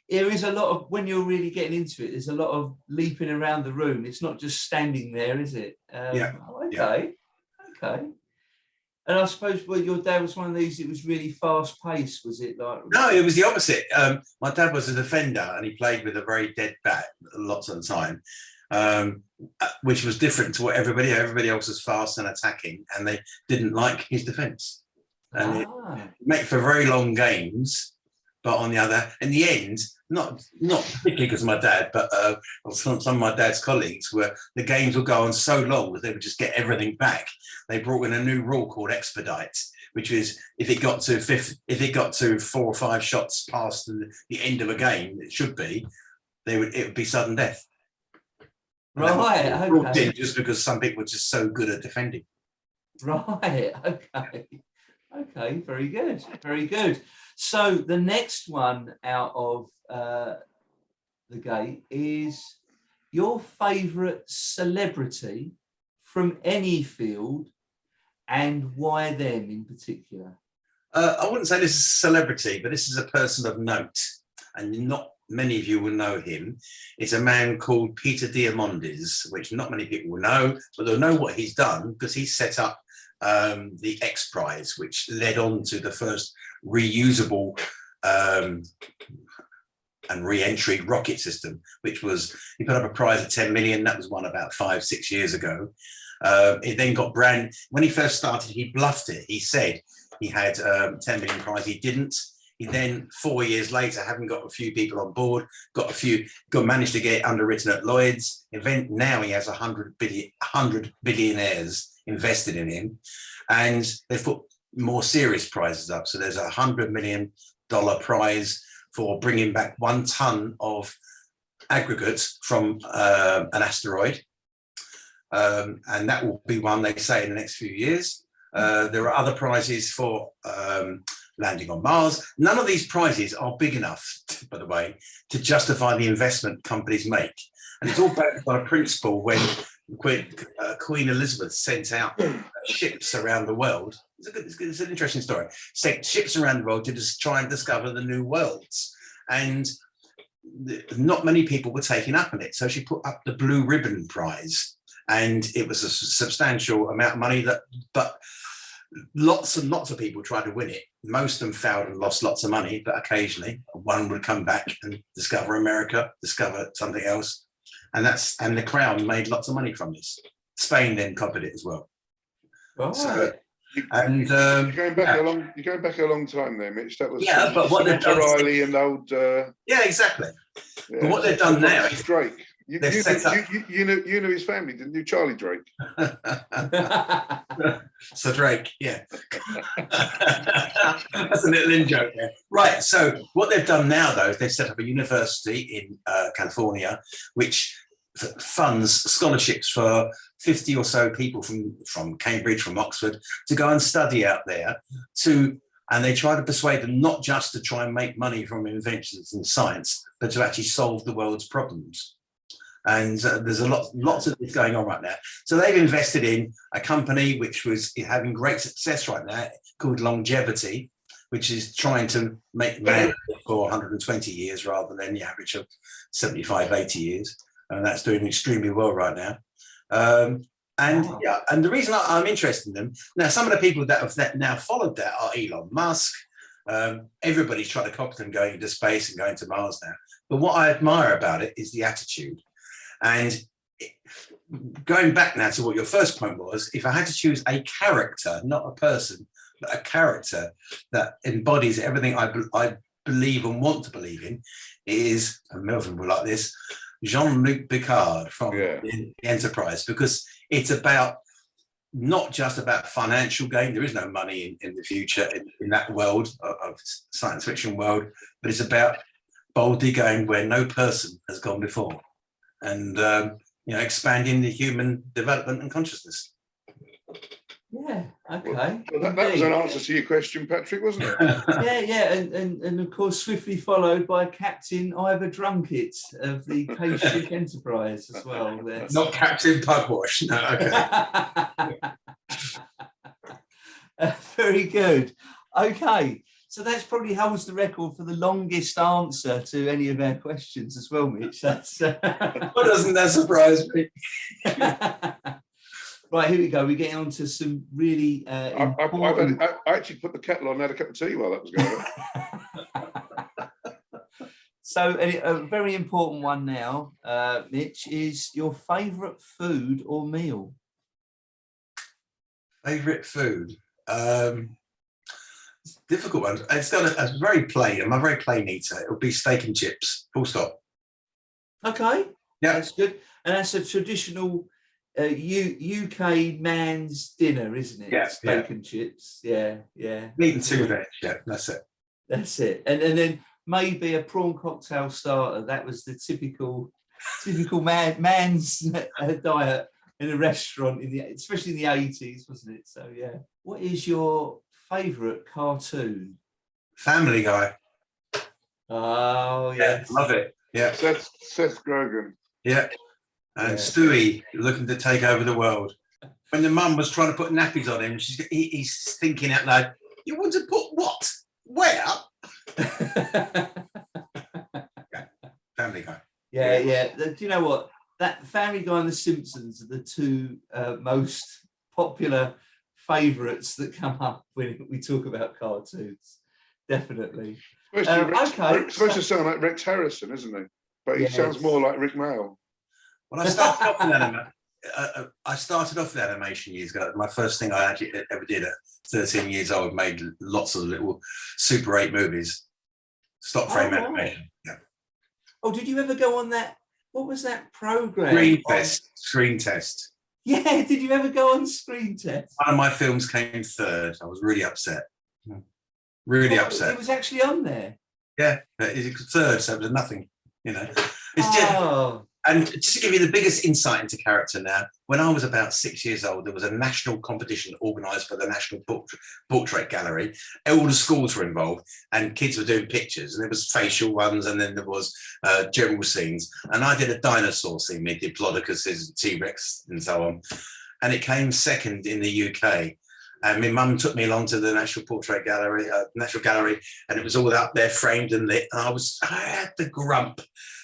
Speaker 1: there is a lot of, when you're really getting into it, there's a lot of leaping around the room. It's not just standing there, is it? Okay. And I suppose, your dad was one of these, it was really fast paced, was it?
Speaker 3: No, it was the opposite. My dad was a defender, and he played with a very dead bat lots of the time, which was different to what everybody else was fast and attacking, and they didn't like his defence. and it
Speaker 1: Ah,
Speaker 3: make for very long games. But on the other, in the end, not particularly because of my dad, but some of my dad's colleagues, where the games would go on so long that they would just get everything back. They brought in a new rule called expedite, which is if it got to 4 or 5 shots past the end of a game, it should be, it would be sudden death.
Speaker 1: right.
Speaker 3: Brought
Speaker 1: Okay.
Speaker 3: in just because some people were just so good at defending.
Speaker 1: Right. Okay. Okay. Very good. Very good. So the next one out of the gate is your favourite celebrity from any field, and why them in particular?
Speaker 3: I wouldn't say this is a celebrity, but this is a person of note, and not many of you will know him. It's a man called Peter Diamandis, which not many people will know, but they'll know what he's done because he set up the X Prize, which led on to the first reusable and re-entry rocket system, which was, he put up a prize of 10 million. That was one about 5-6 years ago. It then got when he first started, he bluffed it. He said he had 10 million prize. He didn't. He then 4 years later, having got a few people on board, managed to get underwritten at Lloyd's. Now he has 100 billionaires invested in him, and they've put more serious prizes up. So there's $100 million prize for bringing back 1 ton of aggregates from an asteroid. And that will be one, they say, in the next few years. There are other prizes for landing on Mars. None of these prizes are big enough, by the way, to justify the investment companies make. And it's all based on a principle when Queen Elizabeth sent out ships around the world. It's an interesting story. Sent ships around the world to just try and discover the new worlds. And not many people were taking up on it. So she put up the Blue Ribbon Prize. And it was a substantial amount of money, but lots and lots of people tried to win it. Most of them failed and lost lots of money, but occasionally one would come back and discover America, discover something else. And the Crown made lots of money from this. Spain then copied it as well.
Speaker 1: Right.
Speaker 3: So, and
Speaker 2: you're going back a long time there, Mitch. That was
Speaker 3: but what they've done,
Speaker 2: Riley and old.
Speaker 3: Yeah, exactly. Yeah. But what they've done now is
Speaker 2: Drake. You knew his family, didn't you, Charlie Drake?
Speaker 3: So Drake, yeah. That's a little in joke there. Right, so what they've done now, though, is they've set up a university in California, which funds scholarships for 50 or so people from Cambridge, from Oxford, to go and study out there, and they try to persuade them not just to try and make money from inventions in science, but to actually solve the world's problems. And there's lots of this going on right now. So they've invested in a company which was having great success right now called Longevity, which is trying to make man for 120 years rather than the average of 75, 80 years. And that's doing extremely well right now. And the reason I'm interested in them, now some of the people that have now followed that are Elon Musk. Everybody's trying to copy them going into space and going to Mars now. But what I admire about it is the attitude. And going back now to what your first point was, if I had to choose a character, not a person, but a character that embodies everything I believe and want to believe in, is, and Melvin will like this, Jean-Luc Picard from the Enterprise, because it's about not just about financial gain. There is no money in the future in that world of science fiction world, but it's about boldly going where no person has gone before, and expanding the human development and consciousness.
Speaker 1: Yeah. Okay.
Speaker 2: Well, that was an answer to your question, Patrick, wasn't it?
Speaker 1: Yeah. And of course, swiftly followed by Captain Ivor Drunkett of the Case Ship Enterprise as well.
Speaker 3: Not Captain Pugwash. No. Okay.
Speaker 1: Very good. Okay. So that's probably holds the record for the longest answer to any of our questions as well, Mitch. That's
Speaker 3: well, doesn't that surprise me?
Speaker 1: Right, here we go. We're getting on to some really important...
Speaker 2: I actually put the kettle on and had a cup of tea while that was going on.
Speaker 1: So a very important one now, Mitch, is your favourite food or meal?
Speaker 3: Favourite food? It's a difficult one. It's got a very plain. I'm a very plain eater. It'll be steak and chips. Full stop.
Speaker 1: Okay,
Speaker 3: Yeah.
Speaker 1: that's good. And that's a traditional UK man's dinner, isn't it?
Speaker 3: Yeah,
Speaker 1: Steak and chips. Yeah, yeah.
Speaker 3: Meat and two veg. Yeah, that's it.
Speaker 1: That's it. And then maybe a prawn cocktail starter. That was the typical man's diet in a restaurant especially in the 80s, wasn't it? So yeah. What is your favourite cartoon?
Speaker 3: Family Guy.
Speaker 1: Oh
Speaker 3: Yeah, love it. Yeah.
Speaker 2: Seth Rogen.
Speaker 3: Yeah. And
Speaker 1: Yeah.
Speaker 3: Stewie looking to take over the world. When the mum was trying to put nappies on him, he's thinking out loud, you want to put what? Where? Family Guy.
Speaker 1: Yeah. Do you know what? That Family Guy and The Simpsons are the two most popular favourites that come up when we talk about cartoons. Definitely.
Speaker 2: Supposed to sound like Rex Harrison, isn't he? But he sounds more like Rick Mayall.
Speaker 3: When I started off with animation years ago, my first thing I actually ever did at 13 years old, made lots of little Super 8 movies, stop frame animation. Yeah.
Speaker 1: Oh, did you ever go on that? What was that program?
Speaker 3: Screen Test.
Speaker 1: Yeah, did you ever go on Screen Test?
Speaker 3: One of my films came third. I was really upset. Really upset.
Speaker 1: It was actually on there.
Speaker 3: Yeah, it was third, so it was nothing. It's just. And just to give you the biggest insight into character now, when I was about 6 years old, there was a national competition organised by the National Portrait Gallery. All the schools were involved and kids were doing pictures, and there was facial ones, and then there was general scenes. And I did a dinosaur scene, we did Diplodocus, T-Rex and so on. And it came second in the UK. And my mum took me along to the National Portrait Gallery, National Gallery, and it was all up there framed and lit. And I had the grump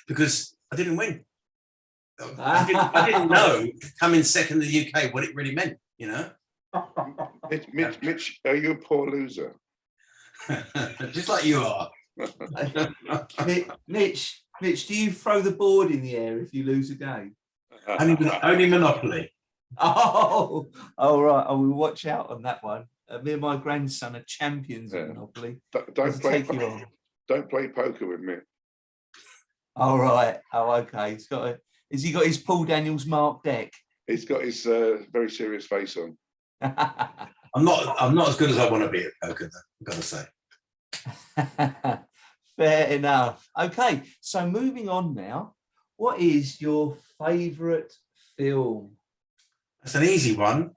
Speaker 3: because I didn't win. I didn't know coming second in the UK what it really meant,
Speaker 2: Mitch, are you a poor loser?
Speaker 3: Just like you are.
Speaker 1: Mitch, do you throw the board in the air if you lose a game?
Speaker 3: Only Monopoly.
Speaker 1: Oh, right. I will watch out on that one. Me and my grandson are champions at Monopoly.
Speaker 2: Don't play poker with me.
Speaker 1: All right. Oh, okay. Has he got his Paul Daniels Mark deck?
Speaker 2: He's got his very serious face on.
Speaker 3: I'm not as good as I want to be at poker, though, I've got to say.
Speaker 1: Fair enough. Okay, so moving on now. What is your favourite film?
Speaker 3: It's an easy one.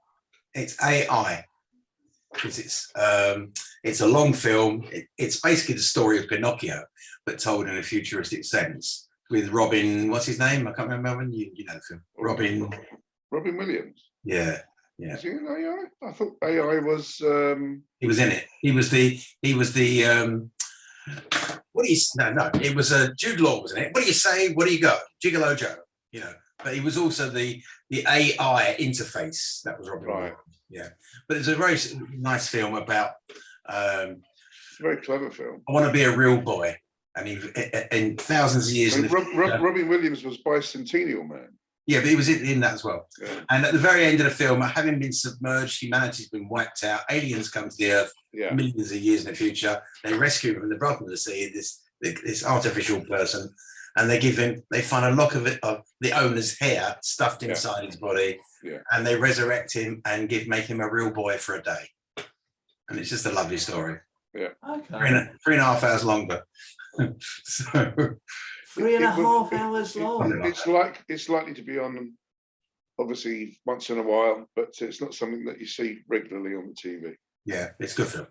Speaker 3: It's AI. Because it's a long film. It's basically the story of Pinocchio, but told in a futuristic sense. With Robin, what's his name? I can't remember. You know the film.
Speaker 2: Robin Williams.
Speaker 3: Yeah.
Speaker 2: Is he in AI? I thought AI was.
Speaker 3: He was in it. He was the. What do you? No. It was Jude Law was in it. What do you say? What do you go? Gigolo Joe. But he was also the AI interface. That was Robin.
Speaker 2: Right.
Speaker 3: Williams. Yeah. But it's a very nice film about.
Speaker 2: It's a very clever film.
Speaker 3: I want to be a real boy. And in thousands of years.
Speaker 2: Robin Williams was Bicentennial Man.
Speaker 3: Yeah, but he was in that as well.
Speaker 2: Yeah.
Speaker 3: And at the very end of the film, having been submerged, humanity's been wiped out, aliens come to the Earth millions of years in the future. They rescue him from the bottom of the sea, this artificial person, and they find a lock of the owner's hair stuffed inside his body, and they resurrect him and make him a real boy for a day. And it's just a lovely story.
Speaker 2: Yeah.
Speaker 1: Okay.
Speaker 3: 3.5 hours longer. So
Speaker 1: 3.5 hours long.
Speaker 2: It's likely to be on, obviously, once in a while, but it's not something that you see regularly on the TV.
Speaker 3: Yeah, it's good film.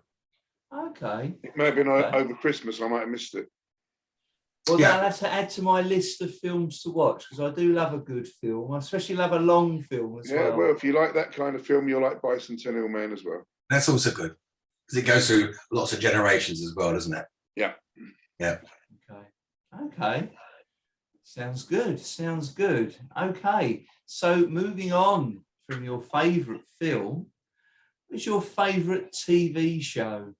Speaker 1: Okay.
Speaker 2: It may have been over Christmas. I might have missed it.
Speaker 1: Well, I'll have to add to my list of films to watch because I do love a good film. I especially love a long film as well.
Speaker 2: Yeah, well, if you like that kind of film, you'll like Bicentennial Man as well.
Speaker 3: That's also good because it goes through lots of generations as well, doesn't it?
Speaker 2: Yeah.
Speaker 3: Yeah.
Speaker 1: Okay. Sounds good. Okay. So moving on from your favourite film, what's your favourite TV show?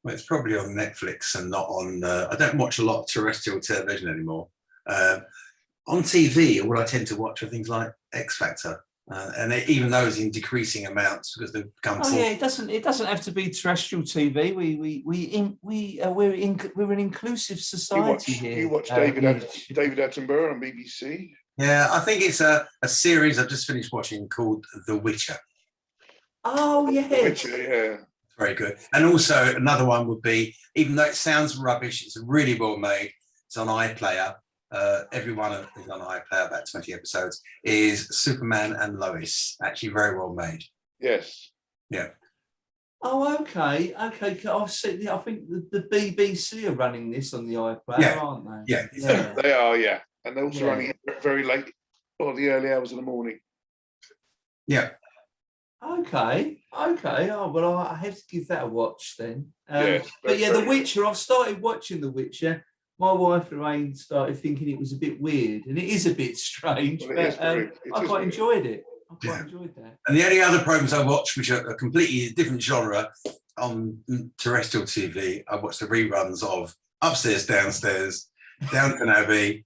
Speaker 3: Well, it's probably on Netflix and not on. I don't watch a lot of terrestrial television anymore. On TV, all I tend to watch are things like X Factor and even those in decreasing amounts because they've become.
Speaker 1: Oh yeah, it doesn't have to be terrestrial TV. We're an inclusive society here.
Speaker 2: You watch
Speaker 1: Mitch.
Speaker 2: David Attenborough on BBC.
Speaker 3: Yeah, I think it's a series I've just finished watching called The Witcher.
Speaker 1: Oh yes.
Speaker 2: The Witcher, yeah.
Speaker 3: Very good. And also another one would be, even though it sounds rubbish, it's really well made. It's on iPlayer. Everyone is on iPlayer, about 20 episodes, is Superman and Lois. Actually very well made.
Speaker 2: Yes.
Speaker 3: Yeah.
Speaker 1: Oh, okay. I think the BBC are running this on the iPlayer, aren't they?
Speaker 3: Yeah.
Speaker 2: They are, yeah. And they're also running it very late or the early hours of the morning.
Speaker 3: Yeah.
Speaker 1: Okay. Oh, well, I have to give that a watch then.
Speaker 2: Yes,
Speaker 1: but yeah, The Witcher, I've started watching The Witcher. My wife Lorraine started thinking it was a bit weird, and it is a bit strange, but I quite enjoyed it. I quite enjoyed that.
Speaker 3: And the only other programs I watch, which are a completely different genre on terrestrial TV, I watch the reruns of Upstairs, Downstairs, Downton Abbey,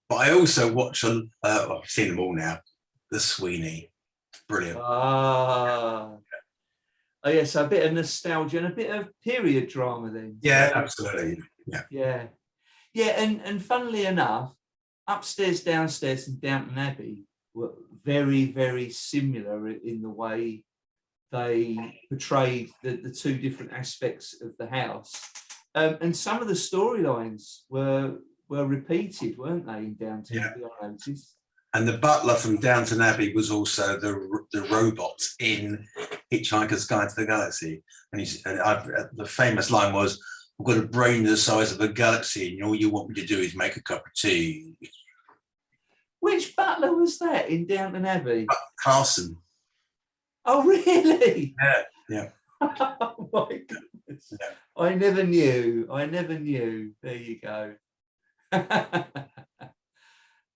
Speaker 3: but I also watch, I've seen them all now, The Sweeney. Brilliant.
Speaker 1: Oh yeah, so a bit of nostalgia and a bit of period drama then.
Speaker 3: Yeah, absolutely.
Speaker 1: Yeah, and funnily enough, Upstairs, Downstairs and Downton Abbey were very, very similar in the way they portrayed the two different aspects of the house. And some of the storylines were repeated, weren't they, in Downton Abbey, I noticed.
Speaker 3: And the butler from Downton Abbey was also the robot in Hitchhiker's Guide to the Galaxy. And the famous line was, "I've got a brain the size of a galaxy, and all you want me to do is make a cup of tea."
Speaker 1: Which butler was that in Downton Abbey?
Speaker 3: Carson.
Speaker 1: Oh, really?
Speaker 3: Yeah.
Speaker 1: Oh my goodness. Yeah. I never knew. There you go.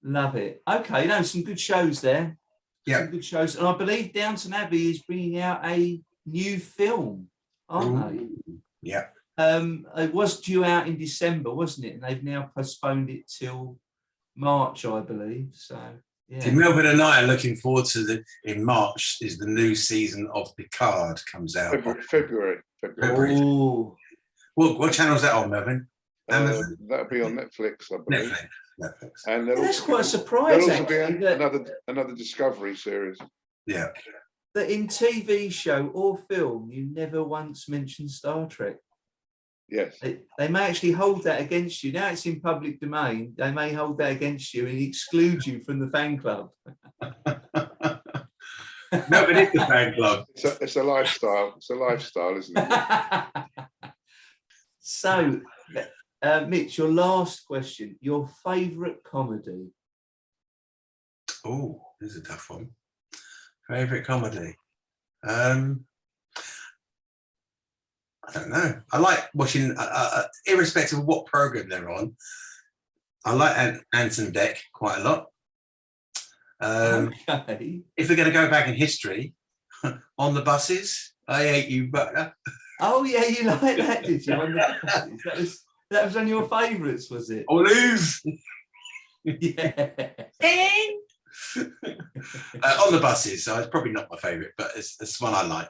Speaker 1: Love it. Okay, some good shows there.
Speaker 3: Yeah.
Speaker 1: Some good shows. And I believe Downton Abbey is bringing out a new film, aren't they?
Speaker 3: Yeah.
Speaker 1: It was due out in December, wasn't it? And they've now postponed it till March, I believe. So, yeah.
Speaker 3: Melvin and I are looking forward to in March is the new season of Picard comes out.
Speaker 2: February.
Speaker 1: Oh.
Speaker 3: What channel is that on, Melvin?
Speaker 2: That'll be on Netflix, I believe.
Speaker 3: Netflix.
Speaker 2: And
Speaker 1: that's quite a surprise.
Speaker 2: There'll also be another Discovery series.
Speaker 3: Yeah.
Speaker 1: That in TV show or film, you never once mentioned Star Trek.
Speaker 2: Yes.
Speaker 1: They may actually hold that against you. Now it's in public domain. They may hold that against you and exclude you from the fan club.
Speaker 3: No, but it's the fan club.
Speaker 2: It's a lifestyle. It's a lifestyle, isn't it?
Speaker 1: So, Mitch, your last question. Your favourite comedy?
Speaker 3: Oh, this is a tough one. Favourite comedy? I don't know. I like watching, irrespective of what program they're on. I like Anton Deck quite a lot.
Speaker 1: Okay.
Speaker 3: If we're going to go back in history, On the Buses, I Hate You Butler.
Speaker 1: Oh yeah, you like that, did you? On the buses. That was one of your favourites, was it?
Speaker 3: Olive.
Speaker 1: Yeah.
Speaker 3: On the Buses, so it's probably not my favourite, but it's one I like,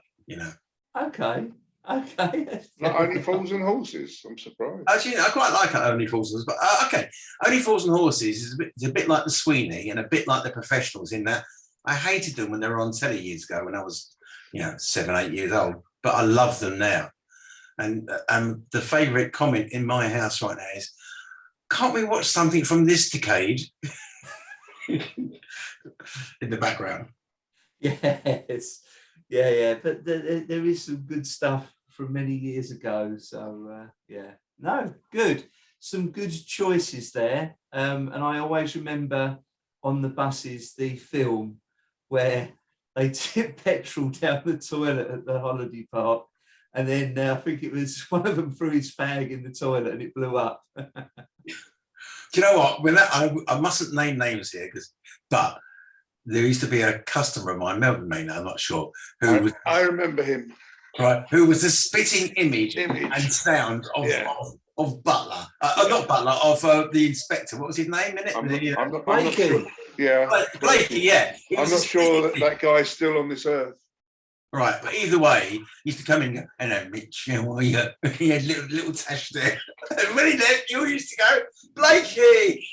Speaker 1: Okay.
Speaker 2: Not Only Fools and Horses. I'm surprised.
Speaker 3: Actually, I quite like Only Fools and Horses, but okay. Only Fools and Horses is a bit like the Sweeney and a bit like the Professionals in that I hated them when they were on telly years ago when I was, 7, 8 years old, but I love them now. And the favourite comment in my house right now is, can't we watch something from this decade? In the background.
Speaker 1: Yes. Yeah. But there is some good stuff from many years ago. So, No, good. Some good choices there. And I always remember On the Buses, the film, where they tip petrol down the toilet at the holiday park. And then I think it was one of them threw his fag in the toilet and it blew up.
Speaker 3: Do you know what? When I mustn't name names here, but there used to be a customer of mine, Melvin may know, I'm not sure,
Speaker 2: I remember him.
Speaker 3: Right, who was the spitting image and sound of Butler, not Butler, of the inspector. What was his name in it?
Speaker 2: I'm not sure. Yeah.
Speaker 3: Blakey, yeah. He
Speaker 2: I'm
Speaker 3: was
Speaker 2: not
Speaker 3: a
Speaker 2: sure
Speaker 3: sneaky-
Speaker 2: that guy's still on this earth.
Speaker 3: Right, but either way, he used to come in and go, hello, Mitch, how are you? He had little tash there. And when he left, you used to go, Blakey!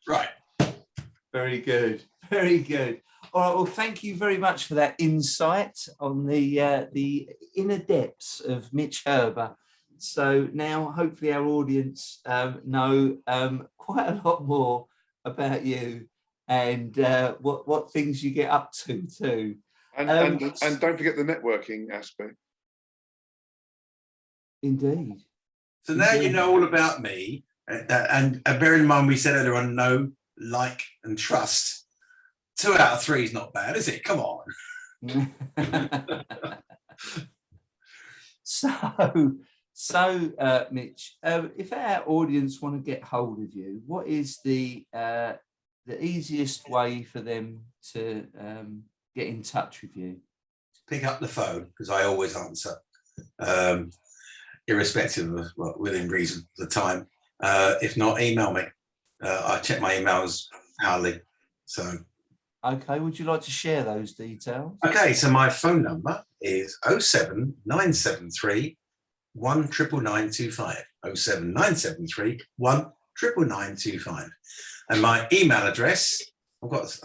Speaker 3: Right.
Speaker 1: Very good. Very good. All right. Well, thank you very much for that insight on the inner depths of Mitch Herber. So now, hopefully, our audience know quite a lot more about you and what things you get up to too.
Speaker 2: And don't forget the networking aspect.
Speaker 1: Indeed.
Speaker 3: So now you know all about me. And bear in mind, we said earlier on, know, like, and trust. 2 out of 3 is not bad, is it? Come on.
Speaker 1: So, Mitch, if our audience want to get hold of you, what is the easiest way for them to get in touch with you?
Speaker 3: Pick up the phone, because I always answer, irrespective of, well, within reason, the time. If not, email me. I check my emails hourly. So.
Speaker 1: Okay, would you like to share those details?
Speaker 3: Okay, so my phone number is 07973 19925. 07973 19925. And my email address, I've got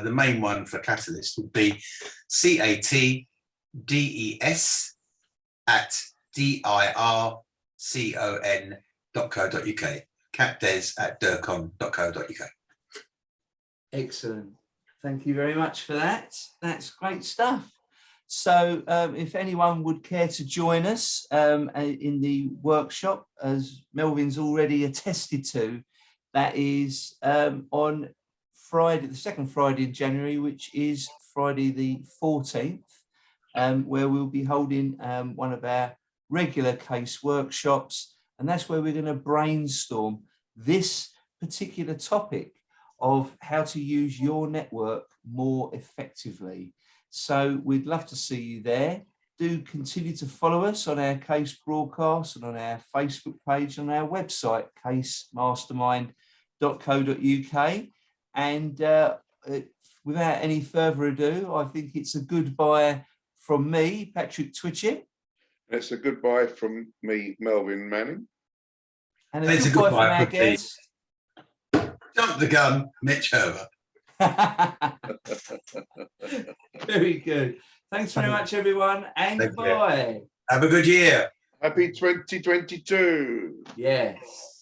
Speaker 3: the main one for Catalyst would be catdes@dircon.co.uk. catdes@dircon.co.uk.
Speaker 1: Excellent. Thank you very much for that. That's great stuff. So if anyone would care to join us in the workshop, as Melvin's already attested to, that is on Friday, the second Friday in January, which is Friday the 14th, where we'll be holding one of our regular case workshops. And that's where we're going to brainstorm this particular topic of how to use your network more effectively. So we'd love to see you there. Do continue to follow us on our case broadcast and on our Facebook page, on our website, casemastermind.co.uk. And without any further ado, I think it's a goodbye from me, Patrick Twitchett.
Speaker 2: It's a goodbye from me, Melvin Manning.
Speaker 1: And it's a goodbye from our guest.
Speaker 3: Jump the gun, Mitch Herber.
Speaker 1: Very good. Thanks very much, everyone, and goodbye.
Speaker 3: Have a good year.
Speaker 2: Happy 2022.
Speaker 1: Yes.